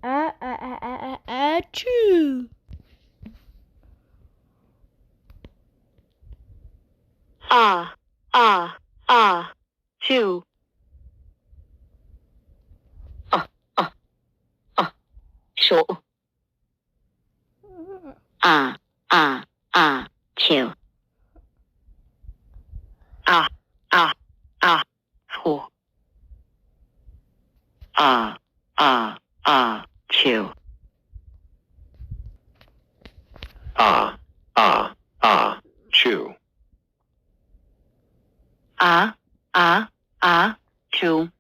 Achoo. Two. Two. Two. Two. Two. Chew. Two.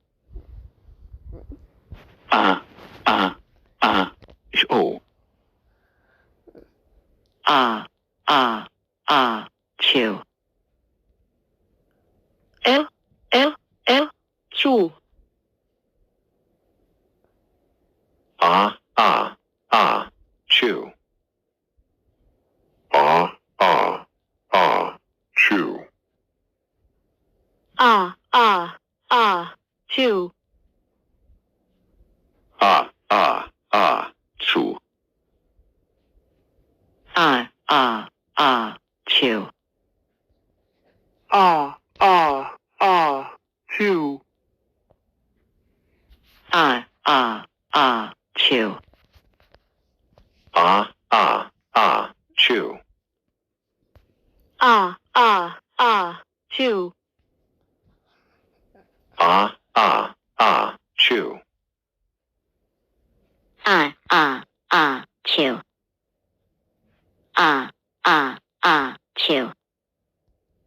Show. Two. Two. Chew. Chew. Two. Chew. Two. Chew. Two. Chew. Two.